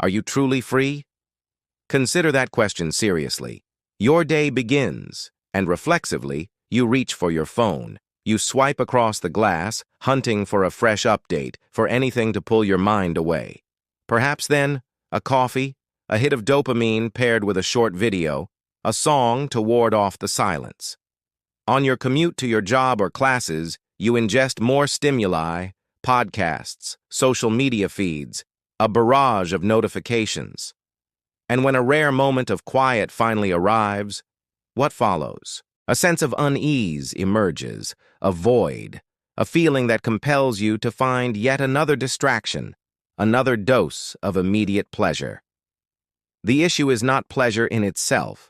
Are you truly free? Consider that question seriously. Your day begins, and reflexively, you reach for your phone. You swipe across the glass, hunting for a fresh update, for anything to pull your mind away. Perhaps then, a coffee, a hit of dopamine paired with a short video, a song to ward off the silence. On your commute to your job or classes, you ingest more stimuli, podcasts, social media feeds, a barrage of notifications. And when a rare moment of quiet finally arrives, what follows? A sense of unease emerges, a void, a feeling that compels you to find yet another distraction, another dose of immediate pleasure. The issue is not pleasure in itself.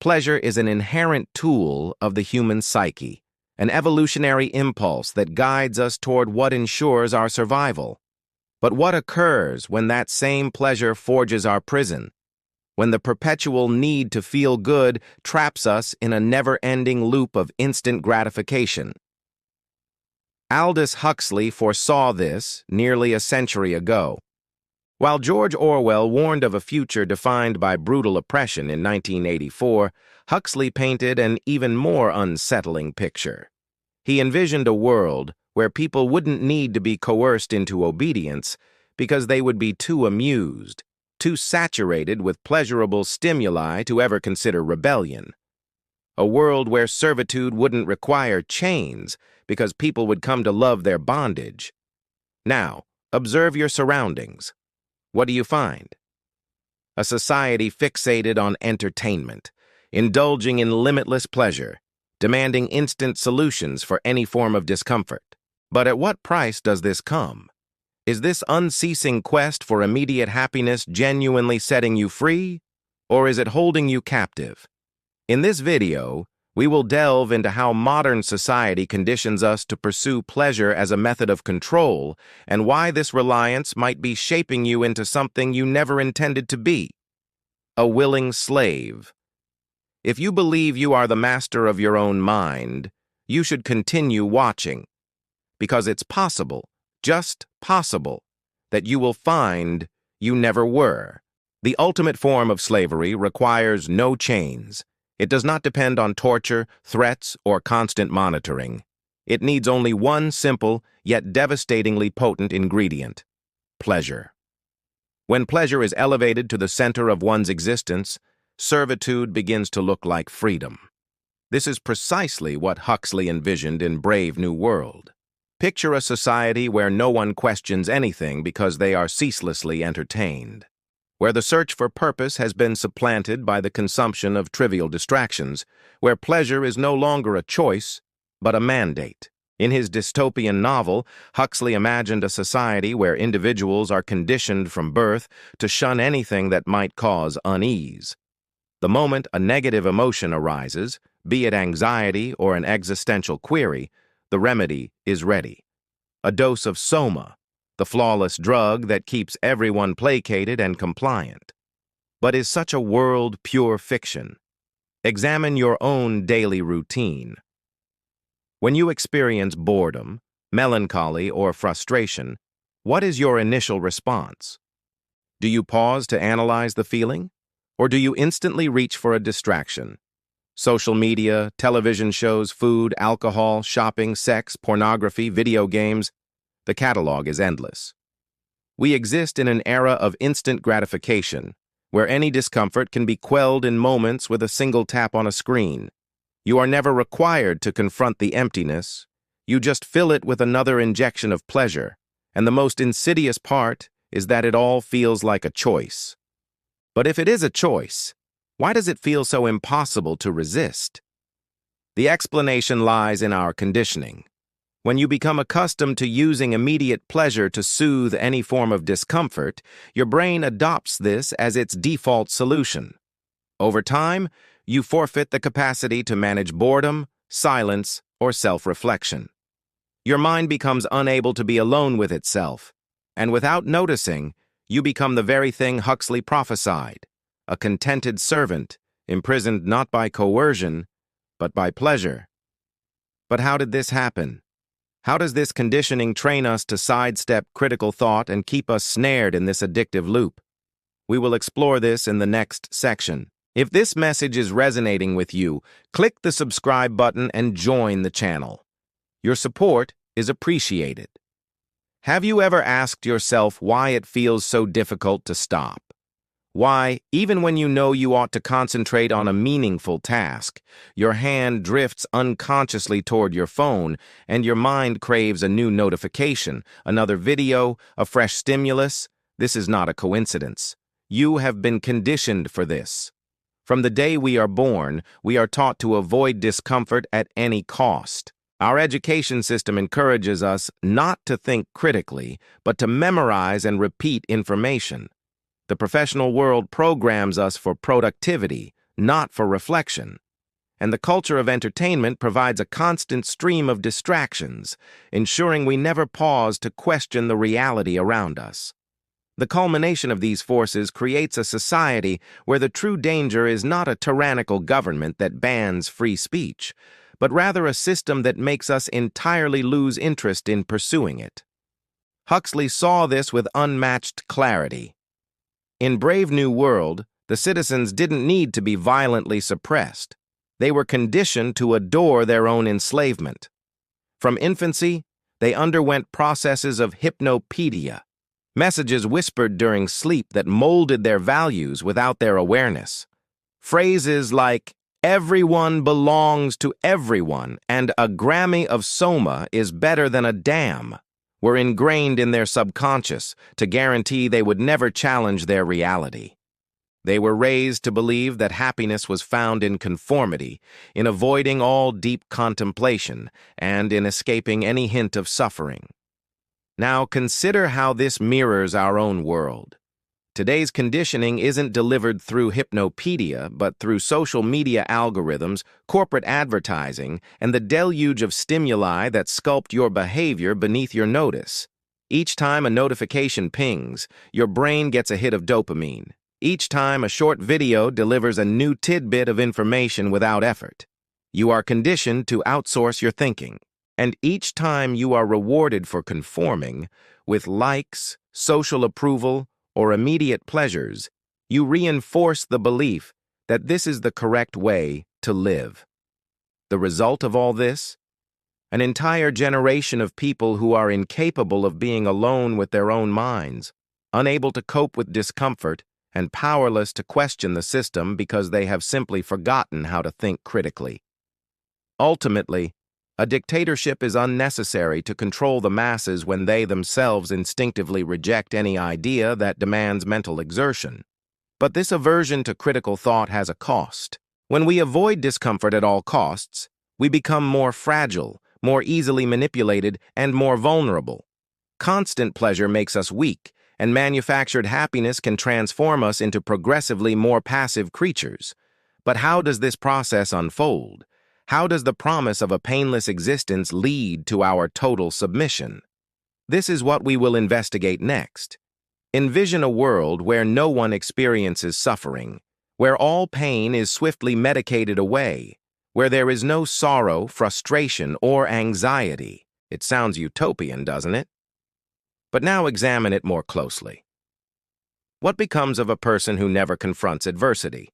Pleasure is an inherent tool of the human psyche, an evolutionary impulse that guides us toward what ensures our survival. But what occurs when that same pleasure forges our prison? When the perpetual need to feel good traps us in a never-ending loop of instant gratification. Aldous Huxley foresaw this nearly a century ago. While George Orwell warned of a future defined by brutal oppression in 1984, Huxley painted an even more unsettling picture. He envisioned a world where people wouldn't need to be coerced into obedience because they would be too amused, too saturated with pleasurable stimuli to ever consider rebellion. A world where servitude wouldn't require chains because people would come to love their bondage. Now, observe your surroundings. What do you find? A society fixated on entertainment, indulging in limitless pleasure, demanding instant solutions for any form of discomfort. But at what price does this come? Is this unceasing quest for immediate happiness genuinely setting you free, or is it holding you captive? In this video, we will delve into how modern society conditions us to pursue pleasure as a method of control and why this reliance might be shaping you into something you never intended to be: a willing slave. If you believe you are the master of your own mind, you should continue watching, because it's possible, just possible, that you will find you never were. The ultimate form of slavery requires no chains. It does not depend on torture, threats, or constant monitoring. It needs only one simple, yet devastatingly potent ingredient: pleasure. When pleasure is elevated to the center of one's existence, servitude begins to look like freedom. This is precisely what Huxley envisioned in Brave New World. Picture a society where no one questions anything because they are ceaselessly entertained, where the search for purpose has been supplanted by the consumption of trivial distractions, where pleasure is no longer a choice, but a mandate. In his dystopian novel, Huxley imagined a society where individuals are conditioned from birth to shun anything that might cause unease. The moment a negative emotion arises, be it anxiety or an existential query, the remedy is ready. A dose of soma, the flawless drug that keeps everyone placated and compliant. But is such a world pure fiction? Examine your own daily routine. When you experience boredom, melancholy, or frustration, what is your initial response? Do you pause to analyze the feeling? Or do you instantly reach for a distraction? Social media, television shows, food, alcohol, shopping, sex, pornography, video games. The catalog is endless. We exist in an era of instant gratification, where any discomfort can be quelled in moments with a single tap on a screen. You are never required to confront the emptiness. You just fill it with another injection of pleasure, and the most insidious part is that it all feels like a choice. But if it is a choice, why does it feel so impossible to resist? The explanation lies in our conditioning. When you become accustomed to using immediate pleasure to soothe any form of discomfort, your brain adopts this as its default solution. Over time, you forfeit the capacity to manage boredom, silence, or self-reflection. Your mind becomes unable to be alone with itself, and without noticing, you become the very thing Huxley prophesied: a contented servant, imprisoned not by coercion, but by pleasure. But how did this happen? How does this conditioning train us to sidestep critical thought and keep us snared in this addictive loop? We will explore this in the next section. If this message is resonating with you, click the subscribe button and join the channel. Your support is appreciated. Have you ever asked yourself why it feels so difficult to stop? Why, even when you know you ought to concentrate on a meaningful task, your hand drifts unconsciously toward your phone and your mind craves a new notification, another video, a fresh stimulus? This is not a coincidence. You have been conditioned for this. From the day we are born, we are taught to avoid discomfort at any cost. Our education system encourages us not to think critically, but to memorize and repeat information. The professional world programs us for productivity, not for reflection. And the culture of entertainment provides a constant stream of distractions, ensuring we never pause to question the reality around us. The culmination of these forces creates a society where the true danger is not a tyrannical government that bans free speech, but rather a system that makes us entirely lose interest in pursuing it. Huxley saw this with unmatched clarity. In Brave New World, the citizens didn't need to be violently suppressed. They were conditioned to adore their own enslavement. From infancy, they underwent processes of hypnopedia, messages whispered during sleep that molded their values without their awareness. Phrases like, "Everyone belongs to everyone," and "A Grammy of Soma is better than a dam," were ingrained in their subconscious to guarantee they would never challenge their reality. They were raised to believe that happiness was found in conformity, in avoiding all deep contemplation, and in escaping any hint of suffering. Now consider how this mirrors our own world. Today's conditioning isn't delivered through hypnopedia, but through social media algorithms, corporate advertising, and the deluge of stimuli that sculpt your behavior beneath your notice. Each time a notification pings, your brain gets a hit of dopamine. Each time a short video delivers a new tidbit of information without effort. You are conditioned to outsource your thinking. And each time you are rewarded for conforming, with likes, social approval, or immediate pleasures, you reinforce the belief that this is the correct way to live. The result of all this? An entire generation of people who are incapable of being alone with their own minds, unable to cope with discomfort, and powerless to question the system because they have simply forgotten how to think critically. Ultimately, a dictatorship is unnecessary to control the masses when they themselves instinctively reject any idea that demands mental exertion. But this aversion to critical thought has a cost. When we avoid discomfort at all costs, we become more fragile, more easily manipulated, and more vulnerable. Constant pleasure makes us weak, and manufactured happiness can transform us into progressively more passive creatures. But how does this process unfold? How does the promise of a painless existence lead to our total submission? This is what we will investigate next. Envision a world where no one experiences suffering, where all pain is swiftly medicated away, where there is no sorrow, frustration, or anxiety. It sounds utopian, doesn't it? But now examine it more closely. What becomes of a person who never confronts adversity?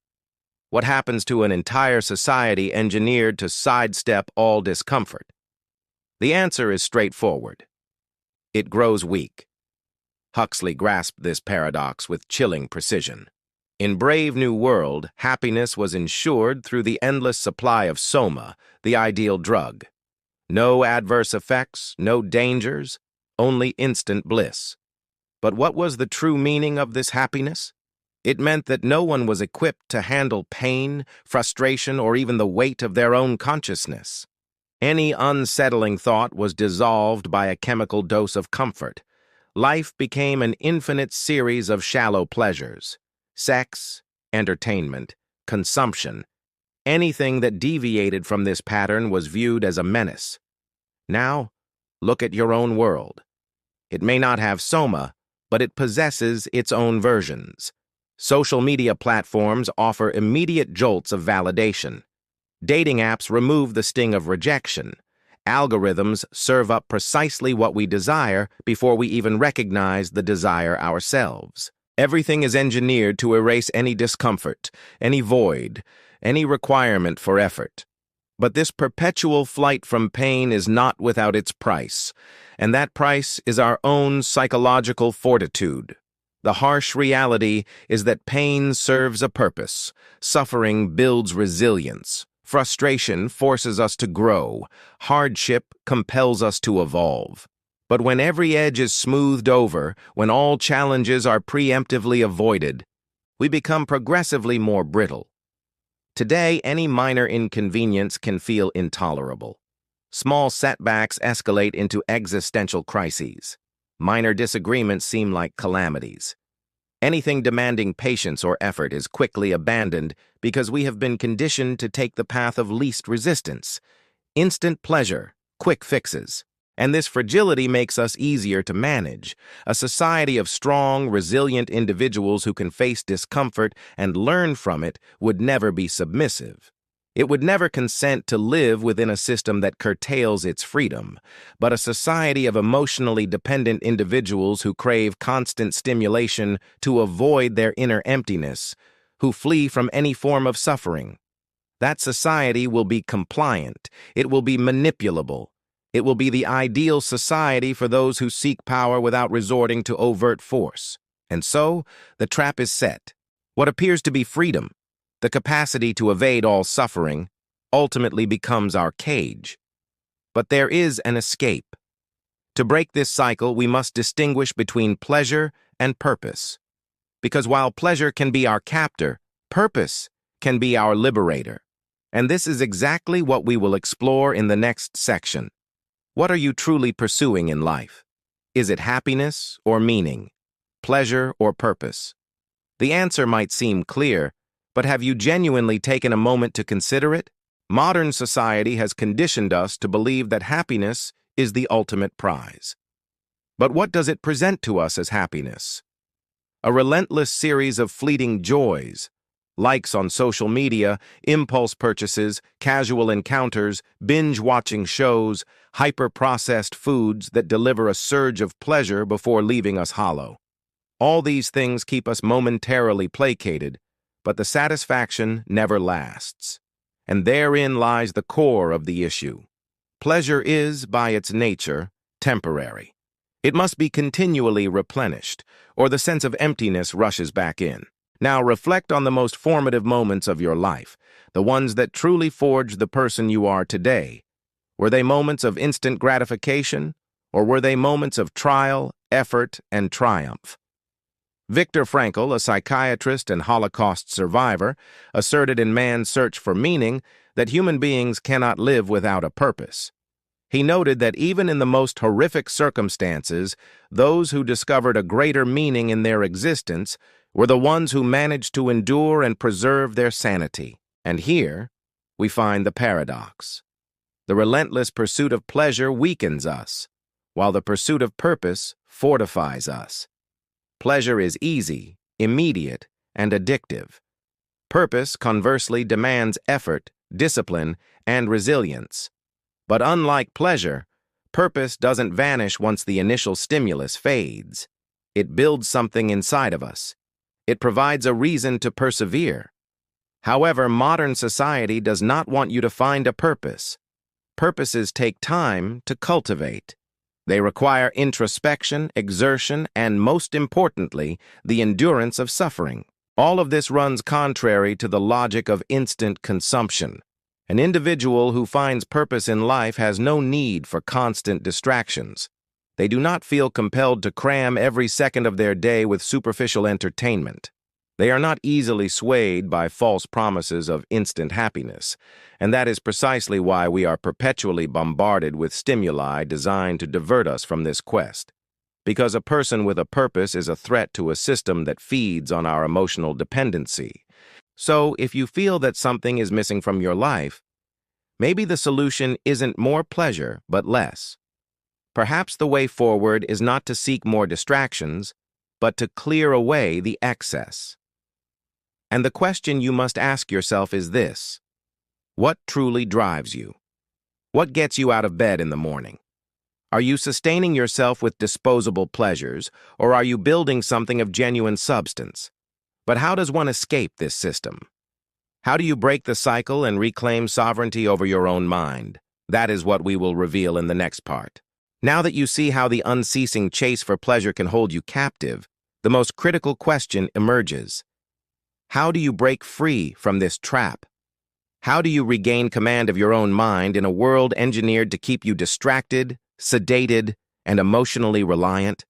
What happens to an entire society engineered to sidestep all discomfort? The answer is straightforward. It grows weak. Huxley grasped this paradox with chilling precision. In Brave New World, happiness was ensured through the endless supply of soma, the ideal drug. No adverse effects, no dangers, only instant bliss. But what was the true meaning of this happiness? It meant that no one was equipped to handle pain, frustration, or even the weight of their own consciousness. Any unsettling thought was dissolved by a chemical dose of comfort. Life became an infinite series of shallow pleasures. Sex, entertainment, consumption. Anything that deviated from this pattern was viewed as a menace. Now, look at your own world. It may not have soma, but it possesses its own versions. Social media platforms offer immediate jolts of validation. Dating apps remove the sting of rejection. Algorithms serve up precisely what we desire before we even recognize the desire ourselves. Everything is engineered to erase any discomfort, any void, any requirement for effort. But this perpetual flight from pain is not without its price, and that price is our own psychological fortitude. The harsh reality is that pain serves a purpose, suffering builds resilience, frustration forces us to grow, hardship compels us to evolve. But when every edge is smoothed over, when all challenges are preemptively avoided, we become progressively more brittle. Today, any minor inconvenience can feel intolerable. Small setbacks escalate into existential crises. Minor disagreements seem like calamities. Anything demanding patience or effort is quickly abandoned because we have been conditioned to take the path of least resistance. Instant pleasure, quick fixes. And this fragility makes us easier to manage. A society of strong, resilient individuals who can face discomfort and learn from it would never be submissive. It would never consent to live within a system that curtails its freedom, but a society of emotionally dependent individuals who crave constant stimulation to avoid their inner emptiness, who flee from any form of suffering. That society will be compliant. It will be manipulable. It will be the ideal society for those who seek power without resorting to overt force. And so, the trap is set. What appears to be freedom, the capacity to evade all suffering, ultimately becomes our cage. But there is an escape. To break this cycle, we must distinguish between pleasure and purpose. Because while pleasure can be our captor, purpose can be our liberator. And this is exactly what we will explore in the next section. What are you truly pursuing in life? Is it happiness or meaning? Pleasure or purpose? The answer might seem clear, but have you genuinely taken a moment to consider it? Modern society has conditioned us to believe that happiness is the ultimate prize. But what does it present to us as happiness? A relentless series of fleeting joys, likes on social media, impulse purchases, casual encounters, binge-watching shows, hyper-processed foods that deliver a surge of pleasure before leaving us hollow. All these things keep us momentarily placated, but the satisfaction never lasts. And therein lies the core of the issue. Pleasure is, by its nature, temporary. It must be continually replenished, or the sense of emptiness rushes back in. Now reflect on the most formative moments of your life, the ones that truly forged the person you are today. Were they moments of instant gratification, or were they moments of trial, effort, and triumph? Viktor Frankl, a psychiatrist and Holocaust survivor, asserted in Man's Search for Meaning that human beings cannot live without a purpose. He noted that even in the most horrific circumstances, those who discovered a greater meaning in their existence were the ones who managed to endure and preserve their sanity. And here, we find the paradox. The relentless pursuit of pleasure weakens us, while the pursuit of purpose fortifies us. Pleasure is easy, immediate, and addictive. Purpose, conversely, demands effort, discipline, and resilience. But unlike pleasure, purpose doesn't vanish once the initial stimulus fades. It builds something inside of us. It provides a reason to persevere. However, modern society does not want you to find a purpose. Purposes take time to cultivate. They require introspection, exertion, and most importantly, the endurance of suffering. All of this runs contrary to the logic of instant consumption. An individual who finds purpose in life has no need for constant distractions. They do not feel compelled to cram every second of their day with superficial entertainment. They are not easily swayed by false promises of instant happiness, and that is precisely why we are perpetually bombarded with stimuli designed to divert us from this quest. Because a person with a purpose is a threat to a system that feeds on our emotional dependency. So, if you feel that something is missing from your life, maybe the solution isn't more pleasure, but less. Perhaps the way forward is not to seek more distractions, but to clear away the excess. And the question you must ask yourself is this: what truly drives you? What gets you out of bed in the morning? Are you sustaining yourself with disposable pleasures, or are you building something of genuine substance? But how does one escape this system? How do you break the cycle and reclaim sovereignty over your own mind? That is what we will reveal in the next part. Now that you see how the unceasing chase for pleasure can hold you captive, the most critical question emerges. How do you break free from this trap? How do you regain command of your own mind in a world engineered to keep you distracted, sedated, and emotionally reliant?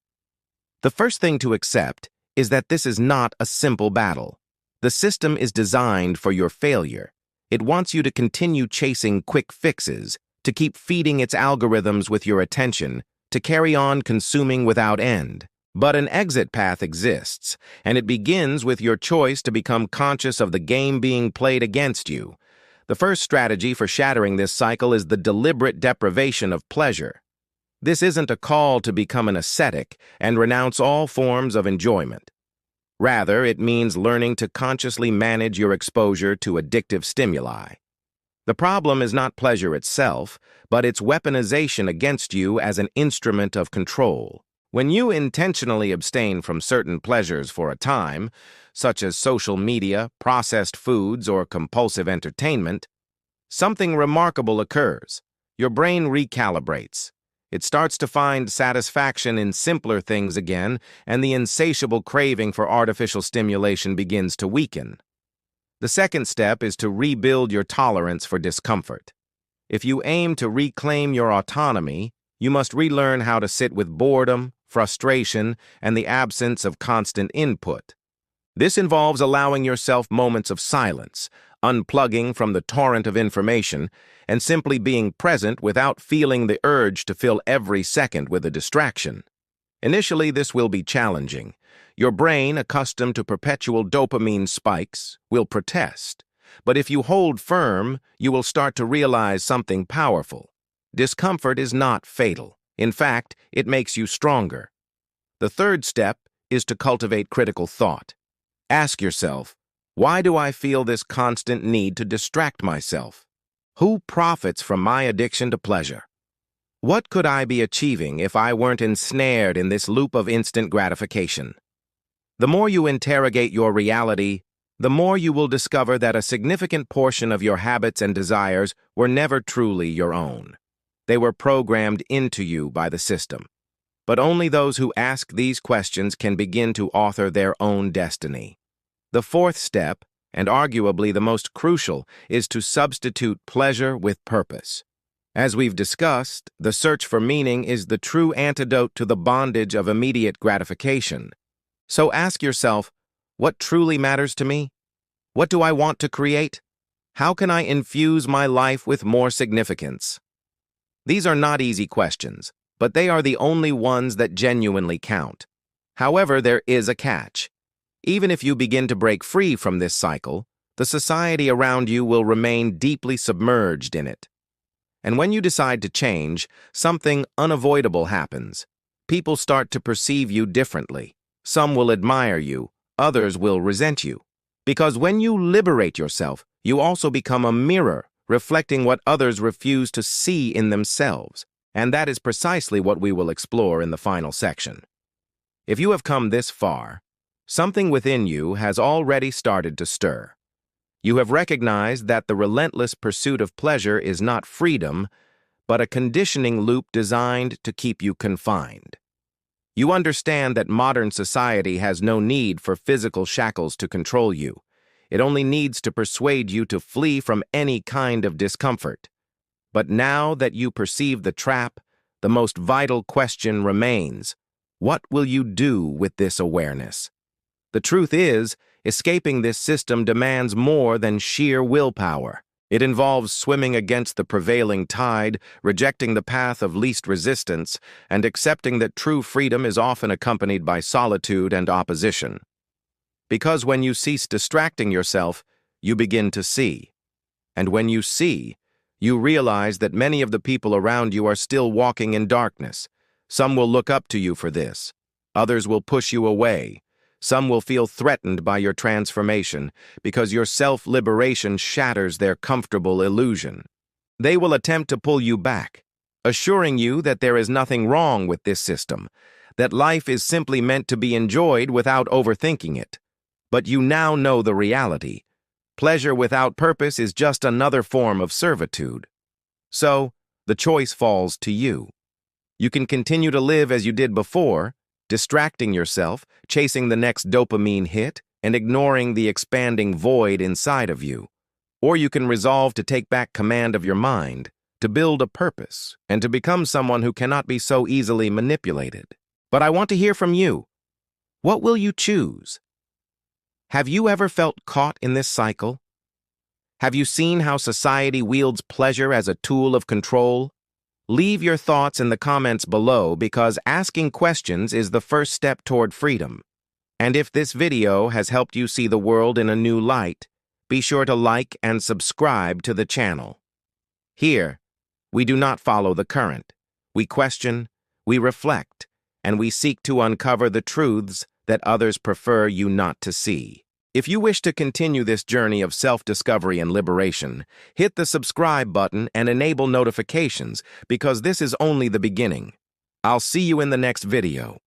The first thing to accept is that this is not a simple battle. The system is designed for your failure. It wants you to continue chasing quick fixes, to keep feeding its algorithms with your attention, to carry on consuming without end. But an exit path exists, and it begins with your choice to become conscious of the game being played against you. The first strategy for shattering this cycle is the deliberate deprivation of pleasure. This isn't a call to become an ascetic and renounce all forms of enjoyment. Rather, it means learning to consciously manage your exposure to addictive stimuli. The problem is not pleasure itself, but its weaponization against you as an instrument of control. When you intentionally abstain from certain pleasures for a time, such as social media, processed foods, or compulsive entertainment, something remarkable occurs. Your brain recalibrates. It starts to find satisfaction in simpler things again, and the insatiable craving for artificial stimulation begins to weaken. The second step is to rebuild your tolerance for discomfort. If you aim to reclaim your autonomy, you must relearn how to sit with boredom, frustration, and the absence of constant input. This involves allowing yourself moments of silence, unplugging from the torrent of information, and simply being present without feeling the urge to fill every second with a distraction. Initially, this will be challenging. Your brain, accustomed to perpetual dopamine spikes, will protest. But if you hold firm, you will start to realize something powerful. Discomfort is not fatal. In fact, it makes you stronger. The third step is to cultivate critical thought. Ask yourself, why do I feel this constant need to distract myself? Who profits from my addiction to pleasure? What could I be achieving if I weren't ensnared in this loop of instant gratification? The more you interrogate your reality, the more you will discover that a significant portion of your habits and desires were never truly your own. They were programmed into you by the system. But only those who ask these questions can begin to author their own destiny. The fourth step, and arguably the most crucial, is to substitute pleasure with purpose. As we've discussed, the search for meaning is the true antidote to the bondage of immediate gratification. So ask yourself, what truly matters to me? What do I want to create? How can I infuse my life with more significance? These are not easy questions, but they are the only ones that genuinely count. However, there is a catch. Even if you begin to break free from this cycle, the society around you will remain deeply submerged in it. And when you decide to change, something unavoidable happens. People start to perceive you differently. Some will admire you, others will resent you. Because when you liberate yourself, you also become a mirror, reflecting what others refuse to see in themselves. And that is precisely what we will explore in the final section. If you have come this far, something within you has already started to stir. You have recognized that the relentless pursuit of pleasure is not freedom, but a conditioning loop designed to keep you confined. You understand that modern society has no need for physical shackles to control you. It only needs to persuade you to flee from any kind of discomfort. But now that you perceive the trap, the most vital question remains: what will you do with this awareness? The truth is, escaping this system demands more than sheer willpower. It involves swimming against the prevailing tide, rejecting the path of least resistance, and accepting that true freedom is often accompanied by solitude and opposition. Because when you cease distracting yourself, you begin to see. And when you see, you realize that many of the people around you are still walking in darkness. Some will look up to you for this. Others will push you away. Some will feel threatened by your transformation because your self-liberation shatters their comfortable illusion. They will attempt to pull you back, assuring you that there is nothing wrong with this system, that life is simply meant to be enjoyed without overthinking it. But you now know the reality. Pleasure without purpose is just another form of servitude. So, the choice falls to you. You can continue to live as you did before, distracting yourself, chasing the next dopamine hit, and ignoring the expanding void inside of you. Or you can resolve to take back command of your mind, to build a purpose, and to become someone who cannot be so easily manipulated. But I want to hear from you. What will you choose? Have you ever felt caught in this cycle? Have you seen how society wields pleasure as a tool of control? Leave your thoughts in the comments below because asking questions is the first step toward freedom. And if this video has helped you see the world in a new light, be sure to like and subscribe to the channel. Here, we do not follow the current. We question, we reflect, and we seek to uncover the truths that others prefer you not to see. If you wish to continue this journey of self-discovery and liberation, hit the subscribe button and enable notifications because this is only the beginning. I'll see you in the next video.